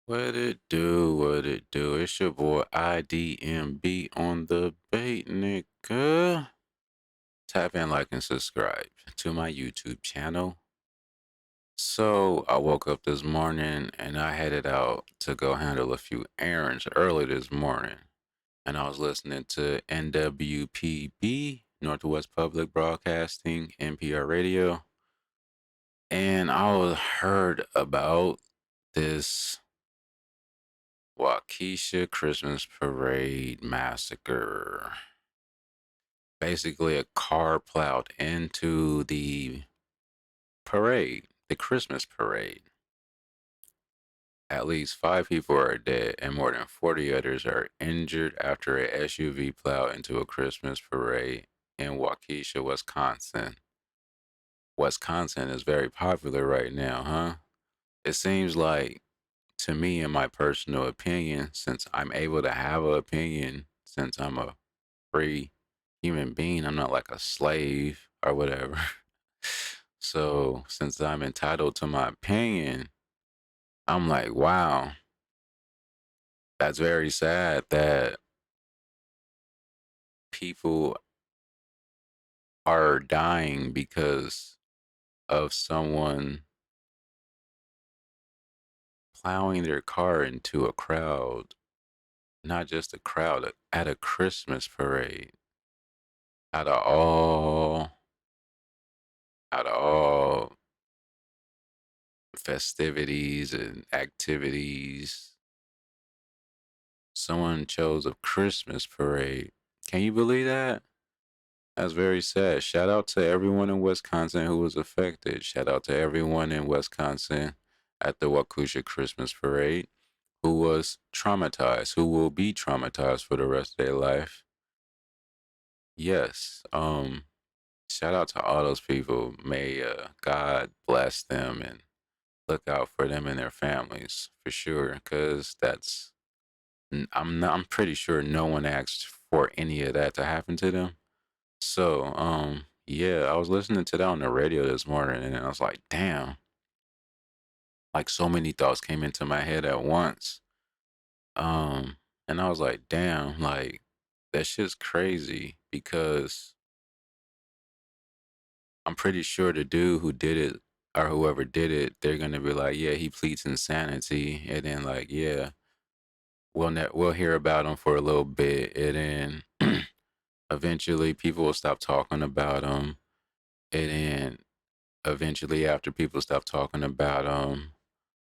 What it do, what it do? It's your boy IDMB on the bait, nigga. Tap in, like, and subscribe to my YouTube channel. So I woke up this morning and I headed out to go handle a few errands early this morning. And I was listening to NWPB, Northwest Public Broadcasting, NPR Radio. And heard about this Waukesha Christmas Parade Massacre. Basically, a car plowed into the parade, the Christmas parade. At least 5 people are dead and more than 40 others are injured after a SUV plowed into a Christmas parade in Waukesha, Wisconsin. Wisconsin is very popular right now, huh? It seems like, to me, in my personal opinion, since I'm able to have an opinion, since I'm a free human being. I'm not like a slave or whatever. So since I'm entitled to my opinion, I'm like, wow, that's very sad that people are dying because of someone plowing their car into a crowd, not just a crowd, at a Christmas parade. Out of all, out of all festivities and activities, someone chose a Christmas parade. Can you believe that? That's very sad. Shout out to everyone in Wisconsin who was affected. Shout out to everyone in Wisconsin at the Waukesha Christmas parade who was traumatized, who will be traumatized for the rest of their life. Yes. Shout out to all those people. May God bless them and look out for them and their families for sure, cuz I'm pretty sure no one asked for any of that to happen to them. So, yeah, I was listening to that on the radio this morning and I was like, damn, like so many thoughts came into my head at once. Um, and I was like, damn, like that shit's crazy because I'm pretty sure the dude who did it or whoever did it, they're gonna be like, yeah, he pleads insanity, and then like, yeah, we'll hear about him for a little bit, and then eventually people will stop talking about him, and then eventually after people stop talking about him,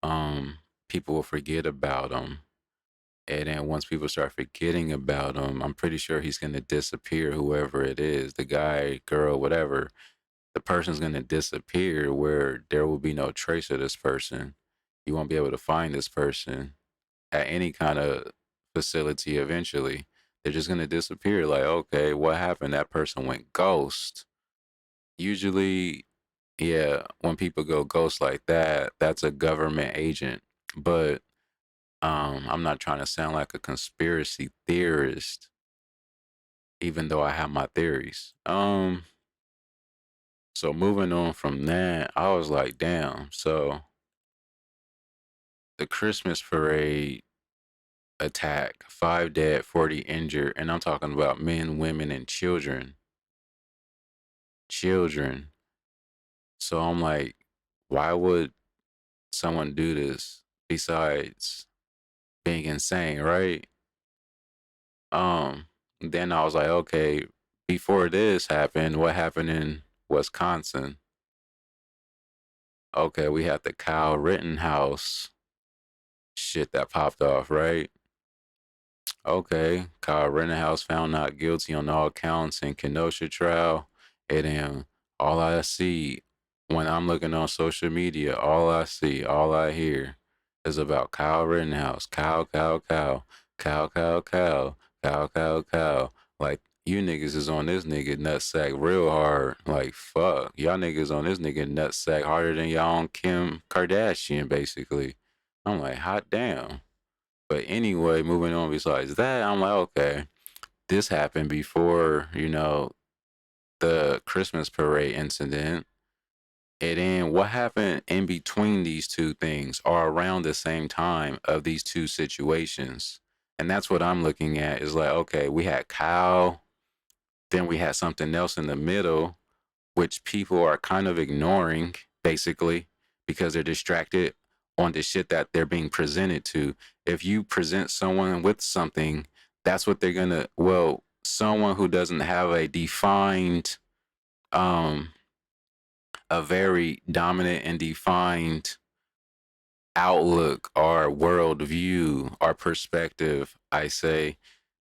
um, people will forget about him. And then once people start forgetting about him, I'm pretty sure he's gonna disappear, whoever it is, the guy, girl, whatever. The person's gonna disappear where there will be no trace of this person. You won't be able to find this person at any kind of facility eventually. They're just gonna disappear. Like, okay, what happened? That person went ghost. Usually, yeah, when people go ghost like that, that's a government agent. But I'm not trying to sound like a conspiracy theorist, even though I have my theories. So moving on from that, I was like, damn. So the Christmas parade attack, 5 dead, 40 injured, and I'm talking about men, women, and children. Children. So I'm like, why would someone do this besides being insane, right? Um, then I was like, okay, before this happened, what happened in Wisconsin? Okay, we had the Kyle Rittenhouse shit that popped off, right? Okay, Kyle Rittenhouse found not guilty on all counts in Kenosha trial. And then all I see when I'm looking on social media, all I see, all I hear is about Kyle Rittenhouse. Kyle, Kyle, Kyle, Kyle, Kyle, Kyle, Kyle, Kyle, Kyle. Like, you niggas is on this nigga nutsack real hard. Like, fuck. Y'all niggas on this nigga nutsack harder than y'all on Kim Kardashian, basically. I'm like, hot damn. But anyway, moving on besides that, I'm like, okay, this happened before, the Christmas parade incident. And then what happened in between these two things or around the same time of these two situations? And that's what I'm looking at is like, okay, we had Kyle, then we had something else in the middle, which people are kind of ignoring basically because they're distracted on the shit that they're being presented to. If you present someone with something, that's what they're gonna, well, someone who doesn't have a defined, um, a very dominant and defined outlook or worldview or perspective, I say,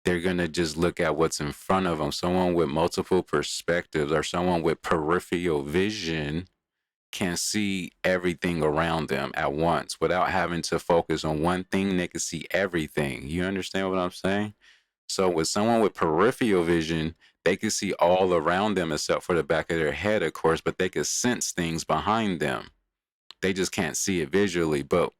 they're going to just look at what's in front of them. Someone with multiple perspectives or someone with peripheral vision can see everything around them at once without having to focus on one thing. They can see everything. You understand what I'm saying? So with someone with peripheral vision, they can see all around them except for the back of their head, of course, but they can sense things behind them. They just can't see it visually, but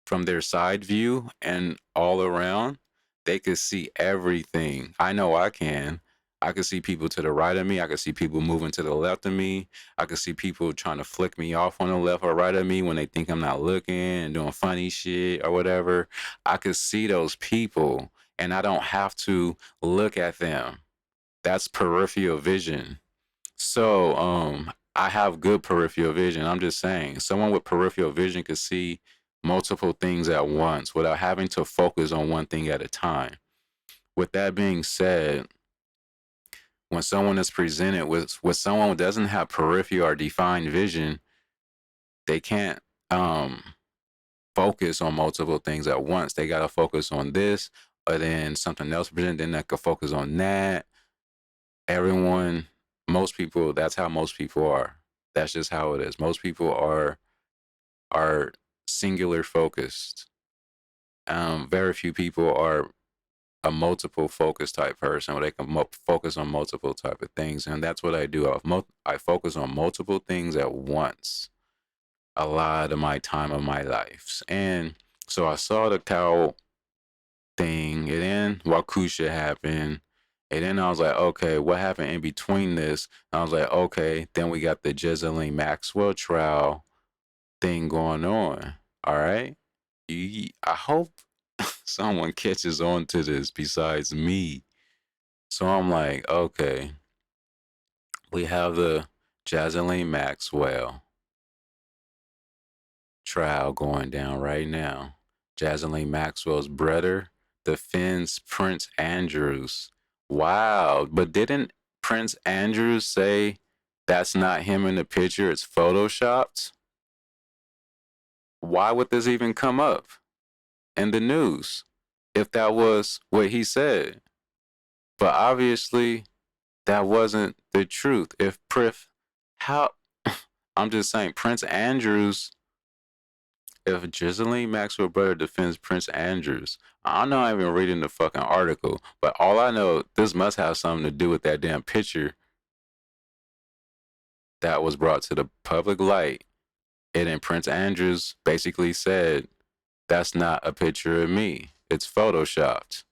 from their side view and all around, they could see everything. I know I can. I can see people to the right of me. I can see people moving to the left of me. I can see people trying to flick me off on the left or right of me when they think I'm not looking and doing funny shit or whatever. I could see those people and I don't have to look at them. That's peripheral vision. So, I have good peripheral vision. I'm just saying, someone with peripheral vision could see multiple things at once without having to focus on one thing at a time. With that being said, when someone is presented with someone who doesn't have peripheral or defined vision, they can't focus on multiple things at once. They gotta focus on this, or then something else presented, then they could focus on that. Everyone, most people, that's how most people are. That's just how it is. Most people are singular focused. Very few people are a multiple focus type person where they can focus on multiple type of things, and that's what I do. I focus on multiple things at once a lot of my time of my life. And so I saw the cow thing, and then Waukesha happened. And then I was like, okay, what happened in between this? And I was like, okay, then we got the Ghislaine Maxwell trial thing going on. All right. I hope someone catches on to this besides me. So I'm like, okay, we have the Ghislaine Maxwell trial going down right now. Ghislaine Maxwell's brother defends Prince Andrews. Wow. But didn't Prince Andrews say that's not him in the picture? It's photoshopped? Why would this even come up in the news if that was what he said? But obviously, that wasn't the truth. If how, I'm just saying, Prince Andrews, if Ghislaine Maxwell brother defends Prince Andrews, I'm not even reading the fucking article, but all I know, this must have something to do with that damn picture that was brought to the public light. And then Prince Andrews basically said, that's not a picture of me. It's photoshopped.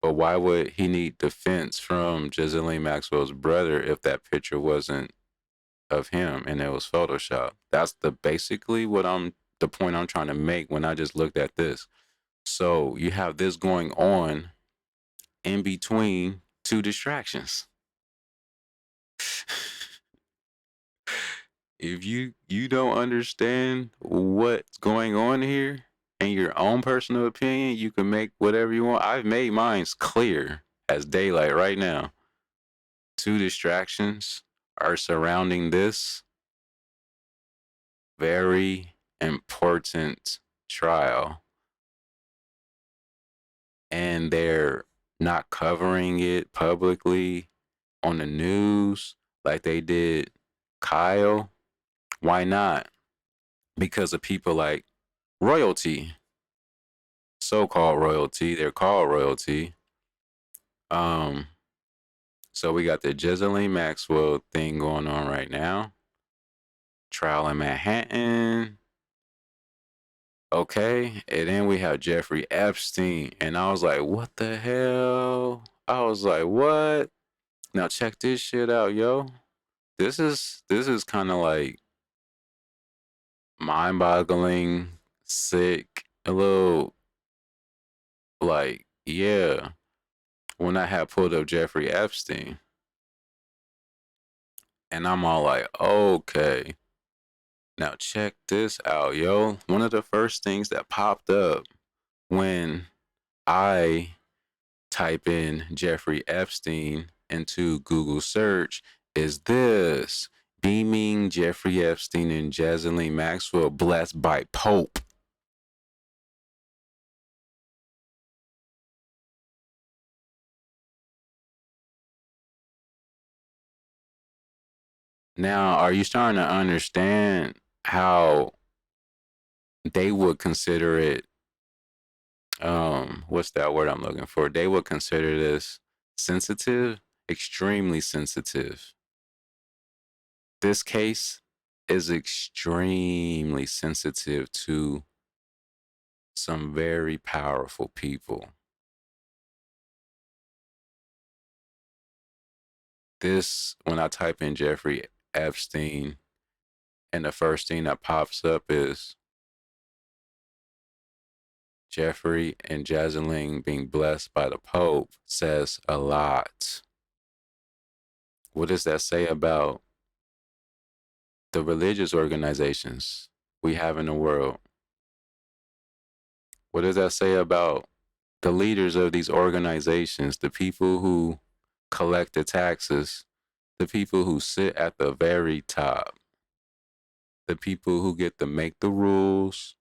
But why would he need defense from Ghislaine Maxwell's brother if that picture wasn't of him and it was Photoshop? That's basically the point I'm trying to make when I just looked at this. So you have this going on in between two distractions. If you don't understand what's going on here and your own personal opinion, you can make whatever you want. I've made mine's clear as daylight right now. Two distractions are surrounding this very important trial, and they're not covering it publicly on the news like they did Kyle. Why not? Because of people like royalty, so-called royalty. They're called royalty. Um, so we got the Ghislaine Maxwell thing going on right now. Trial in Manhattan. Okay, and then we have Jeffrey Epstein, and I was like, what the hell? I was like, what? Now check this shit out, yo. This is kind of like mind-boggling, sick, a little like yeah. When I had pulled up Jeffrey Epstein, and I'm all like, okay, now check this out, yo. One of the first things that popped up when I type in Jeffrey Epstein into Google search is this: beaming Jeffrey Epstein and Ghislaine Maxwell blessed by Pope. Now, are you starting to understand how they would consider it? What's that word I'm looking for? They would consider this sensitive, extremely sensitive. This case is extremely sensitive to some very powerful people. This, when I type in Jeffrey Epstein, and the first thing that pops up is Jeffrey and Ghislaine being blessed by the Pope, says a lot. What does that say about the religious organizations we have in the world? What does that say about the leaders of these organizations, the people who collect the taxes, the people who sit at the very top, the people who get to make the rules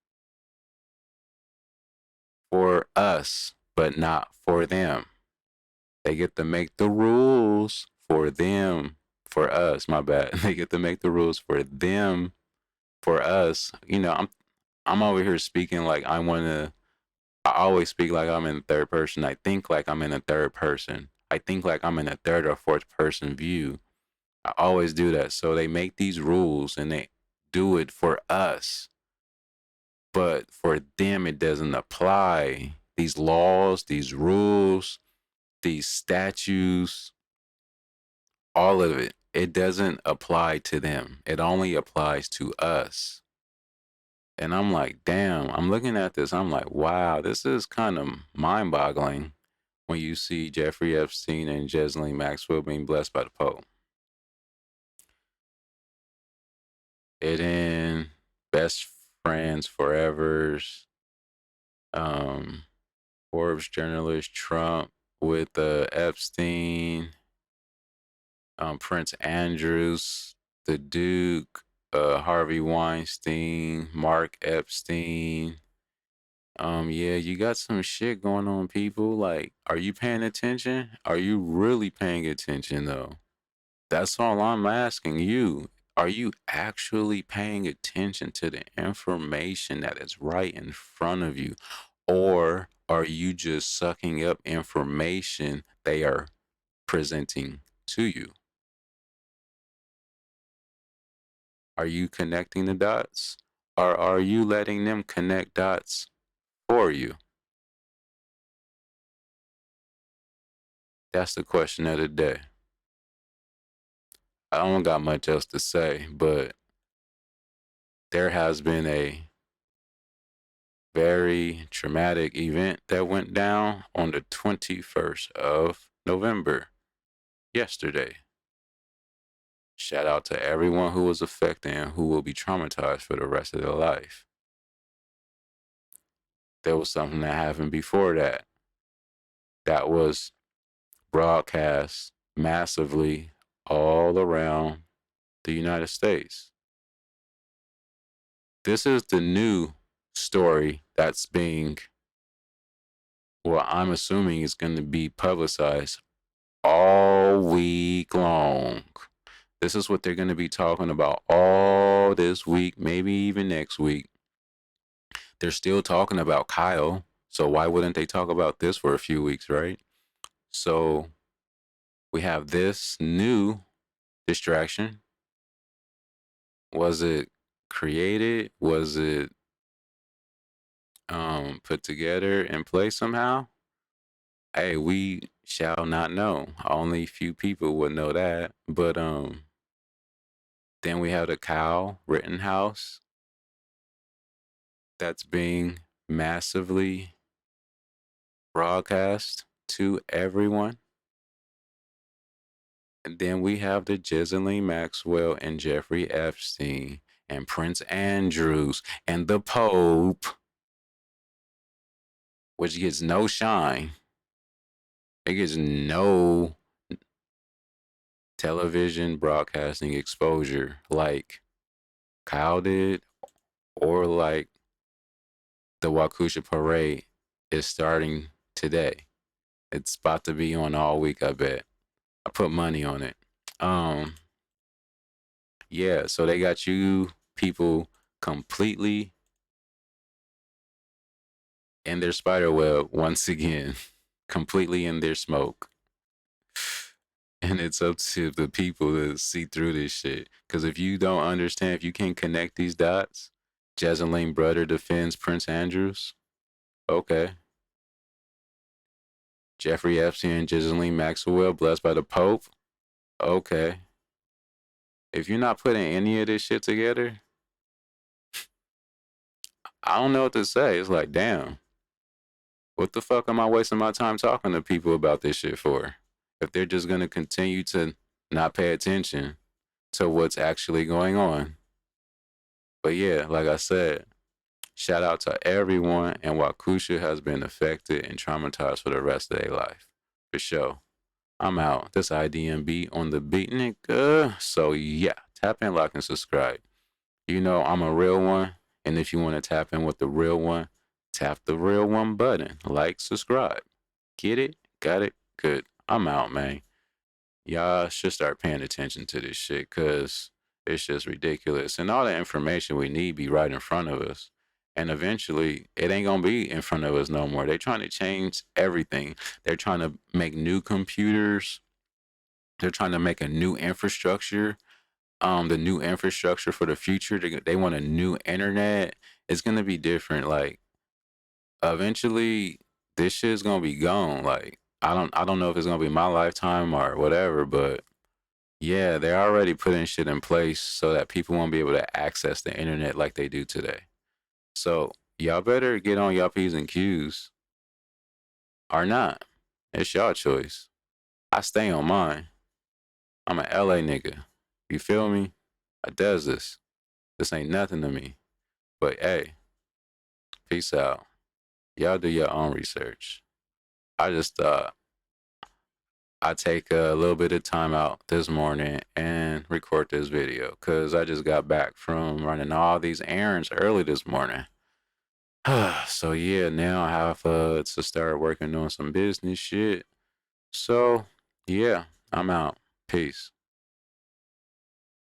for us, but not for them? They get to make the rules for them, for us, my bad. They get to make the rules for them, for us. I'm over here speaking like I want to. I always speak like I'm in third person. I think like I'm in a third person. I think like I'm in a third or fourth person view. I always do that. So they make these rules and they do it for us. But for them, it doesn't apply. These laws, these rules, these statutes, all of it, it doesn't apply to them. It only applies to us. And I'm like, damn, I'm looking at this. I'm like, wow, this is kind of mind boggling when you see Jeffrey Epstein and Ghislaine Maxwell being blessed by the Pope. It in Best Friends Forever's, um, Forbes journalist Trump with Epstein, Prince Andrews, the Duke, Harvey Weinstein, Mark Epstein. Yeah, you got some shit going on, people. Like, are you paying attention? Are you really paying attention, though? That's all I'm asking you. Are you actually paying attention to the information that is right in front of you? Or are you just sucking up information they are presenting to you? Are you connecting the dots? Or are you letting them connect dots for you? That's the question of the day. I don't got much else to say, but there has been a very traumatic event that went down on the 21st of November, yesterday. Shout out to everyone who was affected and who will be traumatized for the rest of their life. There was something that happened before that was broadcast massively all around the United States. This is the new story that's being, well, I'm assuming is going to be publicized all week long. This is what they're going to be talking about all this week, maybe even next week. They're still talking about Kyle, so why wouldn't they talk about this for a few weeks, right? So we have this new distraction. Was it created? Was it put together in place somehow? Hey, we shall not know. Only few people would know that. But Then we have the Kyle Rittenhouse that's being massively broadcast to everyone. And then we have the Ghislaine Maxwell and Jeffrey Epstein and Prince Andrews and the Pope, which gets no shine. It gets no television broadcasting exposure like Kyle did, or like the Waukesha parade is starting today. It's about to be on all week, I bet. I put money on it. Yeah, so they got you people completely in their spider web once again, completely in their smoke. And it's up to the people to see through this shit. Because if you don't understand, if you can't connect these dots, Ghislaine brother defends Prince Andrews. Okay. Jeffrey Epstein and Ghislaine Maxwell blessed by the Pope. Okay. If you're not putting any of this shit together, I don't know what to say. It's like, damn, what the fuck am I wasting my time talking to people about this shit for? If they're just gonna continue to not pay attention to what's actually going on. But yeah, like I said, shout out to everyone, and Waukesha has been affected and traumatized for the rest of their life. For sure. I'm out. This IDMB on the beat, nigga. So yeah, tap in, like, and subscribe. You know I'm a real one, and if you want to tap in with the real one, tap the real one button. Like, subscribe. Get it? Got it? Good. I'm out, man. Y'all should start paying attention to this shit, because it's just ridiculous. And all the information we need be right in front of us. And eventually, it ain't gonna be in front of us no more. They're trying to change everything. They're trying to make new computers. They're trying to make a new infrastructure. The new infrastructure for the future. They want a new internet. It's gonna be different. Like, eventually, this shit's gonna be gone. Like, I don't know if it's gonna be my lifetime or whatever, but yeah, they're already putting shit in place so that people won't be able to access the internet like they do today. So y'all better get on y'all P's and Q's or not. It's y'all choice. I stay on mine. I'm an LA nigga. You feel me? I does this. This ain't nothing to me. But hey, peace out. Y'all do your own research. I just thought I'd take a little bit of time out this morning and record this video, because I just got back from running all these errands early this morning. So yeah, now I have to start working on some business shit. So yeah, I'm out. Peace.